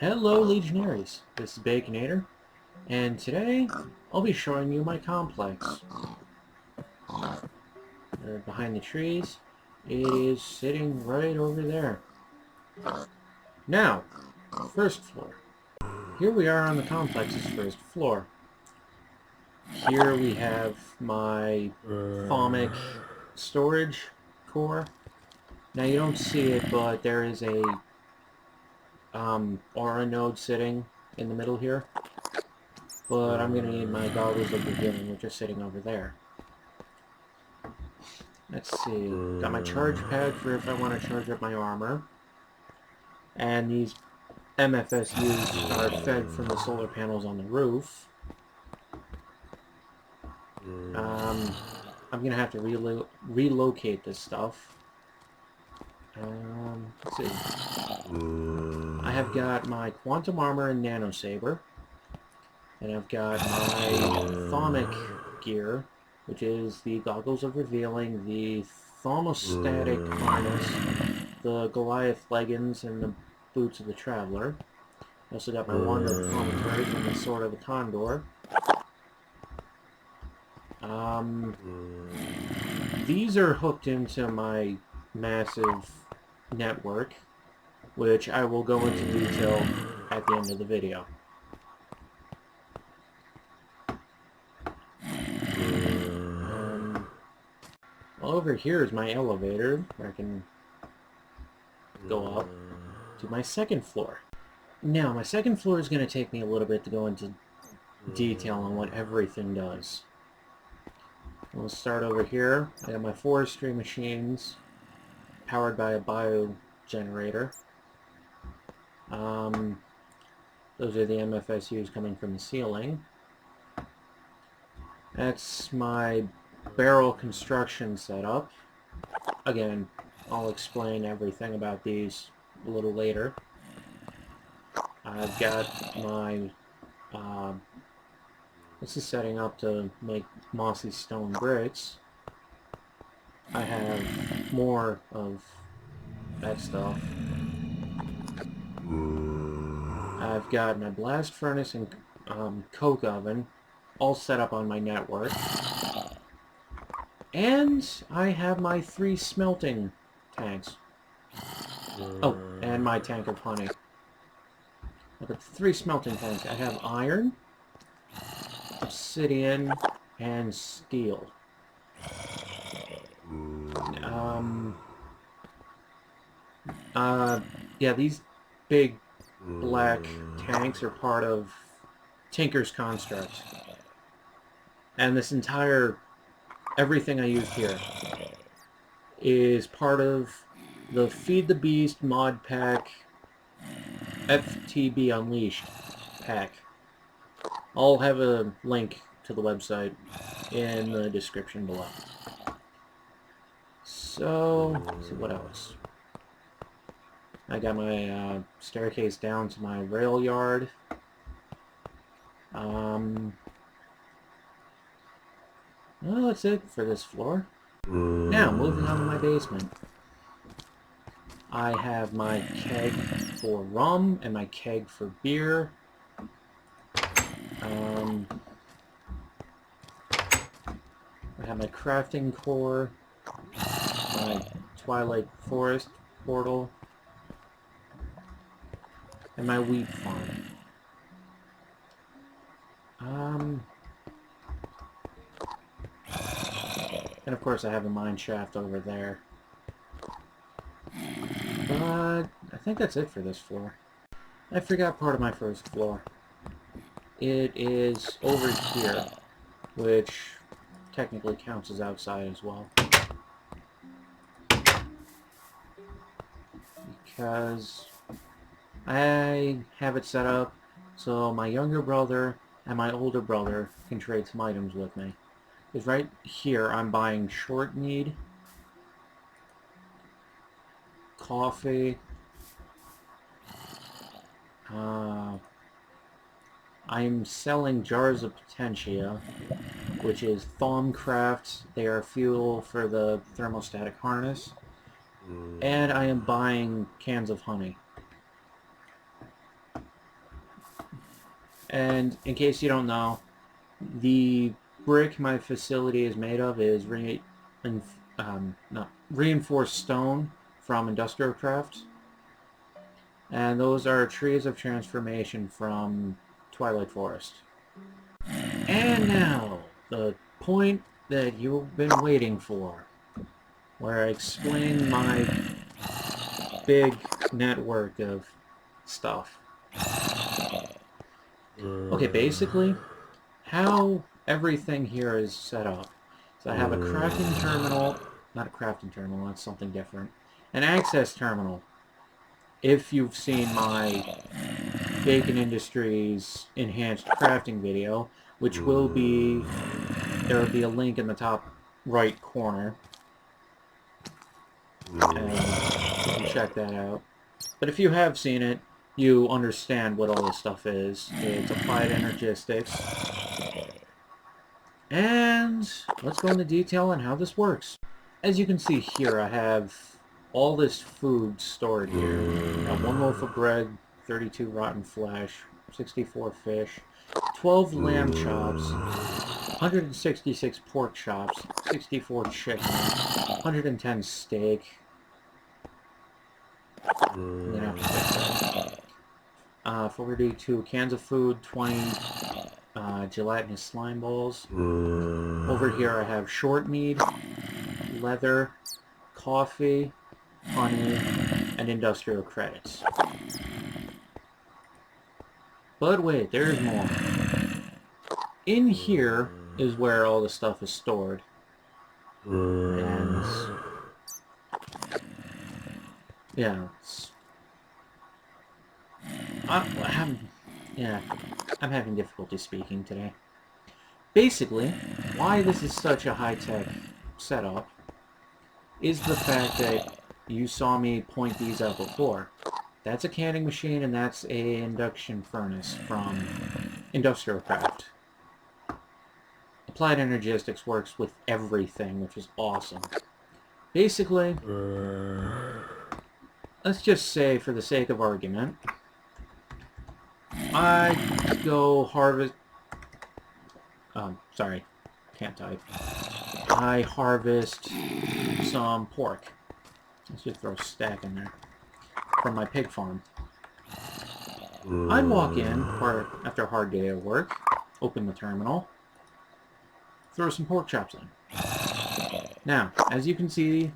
Hello Legionaries, this is Baconator, and today I'll be showing you my complex. Behind the trees, it is sitting right over there. Now, first floor. Here we are on the complex's first floor. Here we have my Fomic storage core. Now you don't see it, but there is a aura node sitting in the middle here. But I'm going to need my goggles of revealing, which are sitting over there. Let's see. Got my charge pad for if I want to charge up my armor. And these MFSUs are fed from the solar panels on the roof. I'm going to have to relocate this stuff. Let's see. I have got my quantum armor and nano saber. And I've got my Fomic gear, which is the goggles of revealing, the thermostatic harness, the Goliath leggings, and the boots of the traveler. I also got my wand of commentaries and the sword of the condor. These are hooked into my massive network, which I will go into detail at the end of the video. Over here is my elevator, where I can go up to my second floor. Now, my second floor is going to take me a little bit to go into detail on what everything does. We'll start over here. I have my forestry machines, powered by a bio generator. Those are the MFSUs coming from the ceiling. That's my barrel construction setup. Again, I'll explain everything about these a little later. I've got my this is setting up to make mossy stone bricks. I have more of that stuff. I've got my blast furnace and coke oven all set up on my network. And I have my 3 smelting tanks. Oh, and my tank of honey. I've got 3 smelting tanks. I have iron, obsidian, and steel. Yeah, these big black tanks are part of Tinker's construct. And this entire everything I use here is part of the Feed the Beast mod pack FTB Unleashed pack. I'll have a link to the website in the description below. So, let's see what else. I got my staircase down to my rail yard. Well, that's it for this floor. Now, moving on to my basement. I have my keg for rum and my keg for beer. I have my crafting core, my Twilight Forest portal, and my wheat farm. And of course I have a mine shaft over there. But I think that's it for this floor. I forgot part of my first floor. It is over here, which technically counts as outside as well. Because I have it set up so my younger brother and my older brother can trade some items with me. Because right here I'm buying short mead, coffee, I'm selling jars of potentia, which is Thaumcraft. They are fuel for the thermostatic harness. And I am buying cans of honey. And in case you don't know, the brick my facility is made of is reinforced stone from industrial craft. And those are trees of transformation from Twilight Forest. And now, the point that you've been waiting for, where I explain my big network of stuff. Okay, basically, how everything here is set up. So I have a crafting terminal, not a crafting terminal, that's something different. An access terminal. If you've seen my Bacon Industries enhanced crafting video, which will be, there will be a link in the top right corner. And you can check that out. But if you have seen it, you understand what all this stuff is. It's applied energistics. And let's go into detail on how this works. As you can see here, I have all this food stored here. I have 1 loaf of bread, 32 rotten flesh, 64 fish, 12 lamb chops, 166 pork chops, 64 chicken, 110 steak. And then after that, 42 cans of food, 20 gelatinous slime balls. Over here I have short meat, leather, coffee, honey, and industrial credits. But wait, there's more. In here is where all the stuff is stored. And yeah, I'm having difficulty speaking today. Basically, why this is such a high-tech setup is the fact that you saw me point these out before. That's a canning machine and that's an induction furnace from Industrial Craft. Applied Energistics works with everything, which is awesome. Basically, let's just say, for the sake of argument, I go harvest... sorry, can't type. I harvest some pork. Let's just throw a stack in there. From my pig farm. I walk in, after a hard day of work, open the terminal, throw some pork chops in. Now, as you can see,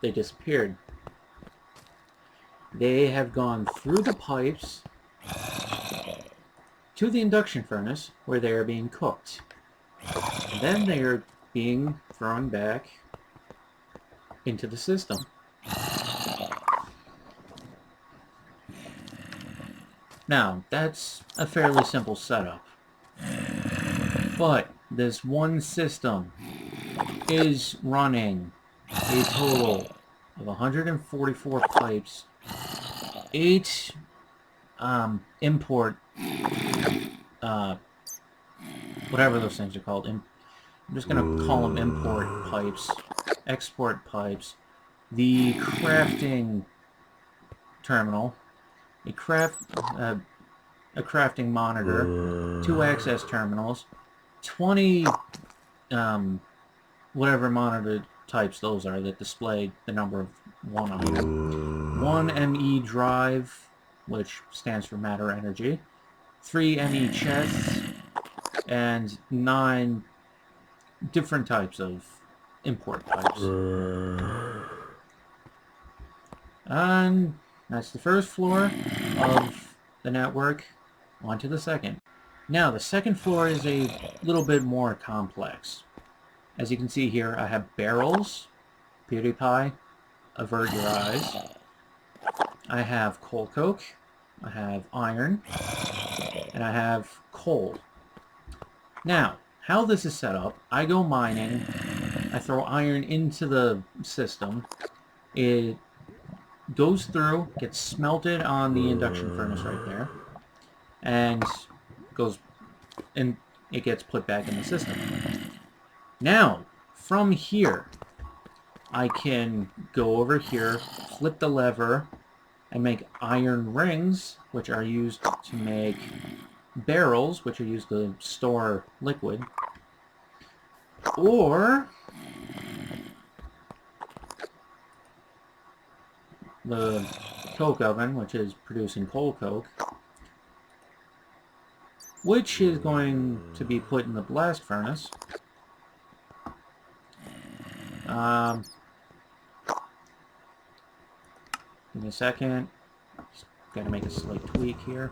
they disappeared. They have gone through the pipes to the induction furnace, where they are being cooked. And then they are being thrown back into the system. Now, that's a fairly simple setup. But this one system is running a total of 144 pipes, 8 import, whatever those things are called. I'm just going to call them import pipes, export pipes, the crafting terminal, a crafting monitor, 2 access terminals, 20 whatever monitor types those are that display the number of one item, 1 ME drive, which stands for matter energy, 3 ME chests, and 9 different types of import pipes. And that's the first floor of the network. On to the second. Now, the second floor is a little bit more complex. As you can see here, I have barrels, PewDiePie, avert your eyes. I have coal coke, I have iron, and I have coal. Now, how this is set up, I go mining, I throw iron into the system, it goes through, gets smelted on the induction furnace right there, and it gets put back in the system. Now, from here, I can go over here, flip the lever, and make iron rings, which are used to make barrels, which are used to store liquid, or the coke oven, which is producing coal coke, which is going to be put in the blast furnace. Give me a second. Just gotta make a slight tweak here.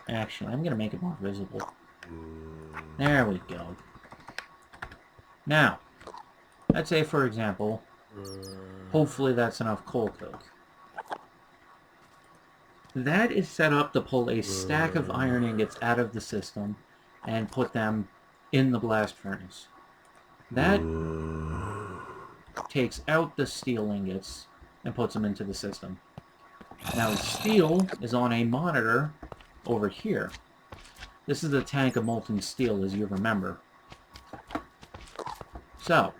Actually, I'm gonna make it more visible. There we go. Now, let's say, for example, hopefully that's enough coal coke. That is set up to pull a stack of iron ingots out of the system and put them in the blast furnace. That takes out the steel ingots and puts them into the system. Now the steel is on a monitor over here. This is the tank of molten steel, as you remember. So,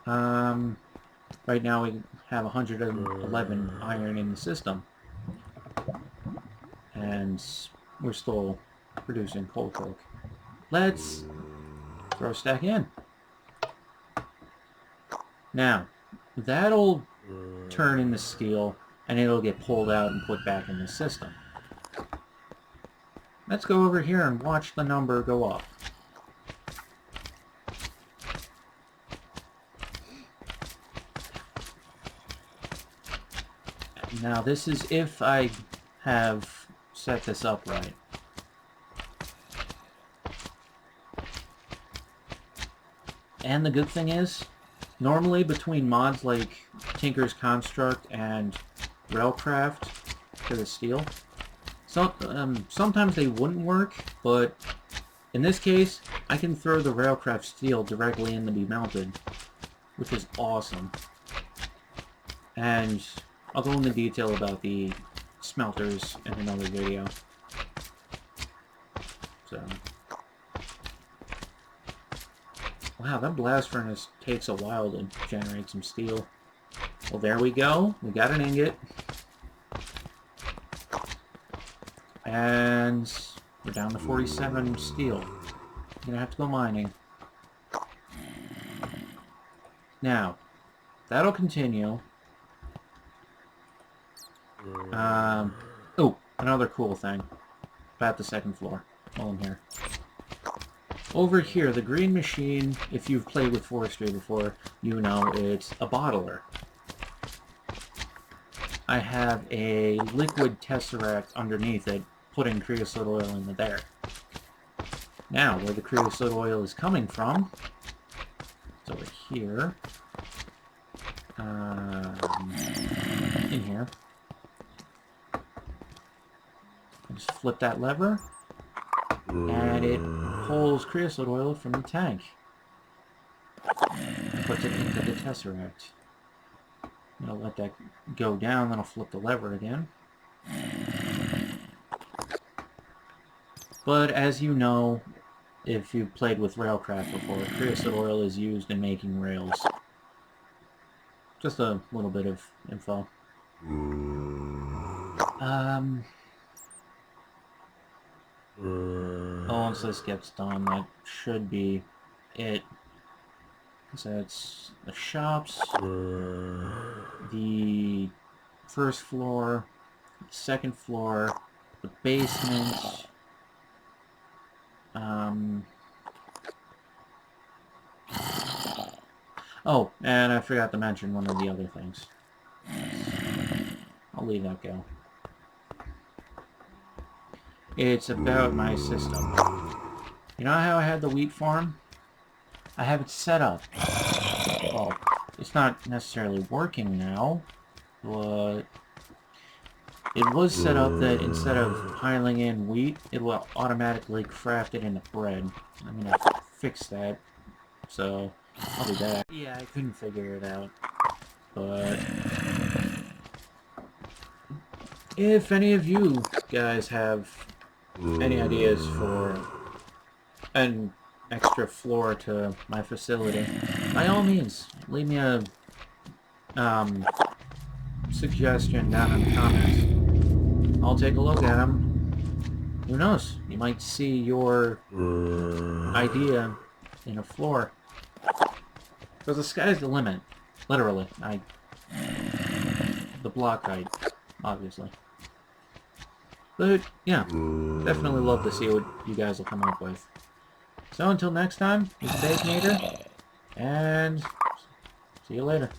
right now we have 111 iron in the system. And we're still producing coal coke. Let's throw a stack in. Now, that'll turn into steel, and it'll get pulled out and put back in the system. Let's go over here and watch the number go up. Now, this is if I have set this up right. And the good thing is, normally between mods like Tinker's Construct and Railcraft for the steel, sometimes they wouldn't work, but in this case, I can throw the Railcraft steel directly in to be melted, which is awesome. And I'll go into detail about the smelters in another video. So, wow, that blast furnace takes a while to generate some steel. Well, there we go. We got an ingot. And we're down to 47 steel. I'm gonna have to go mining. Now, that'll continue. Oh, another cool thing about the second floor while I'm here. Over here, the green machine, if you've played with forestry before, you know it's a bottler. I have a liquid tesseract underneath it, putting creosote oil into there. Now, where the creosote oil is coming from, it's over here. In here. Just flip that lever, and it pulls creosote oil from the tank and puts it into the tesseract. I'm gonna let that go down, then I'll flip the lever again. But as you know, if you've played with Railcraft before, creosote oil is used in making rails. Just a little bit of info. Once this gets done, that should be it. So it's the shops, the first floor, the second floor, the basement, oh, and I forgot to mention one of the other things. I'll leave that go. It's about my system. You know how I had the wheat farm? I have it set up. Well, it's not necessarily working now, but it was set up that instead of piling in wheat, it will automatically craft it into bread. I'm gonna fix that, so I'll do that. Yeah, I couldn't figure it out, but if any of you guys have any ideas for an extra floor to my facility, by all means, leave me a suggestion down in the comments. I'll take a look at them. Who knows? You might see your idea in a floor. Because the sky's the limit. Literally. The block height, obviously. But, yeah. Definitely love to see what you guys will come up with. So until next time, it's Baconator, and see you later.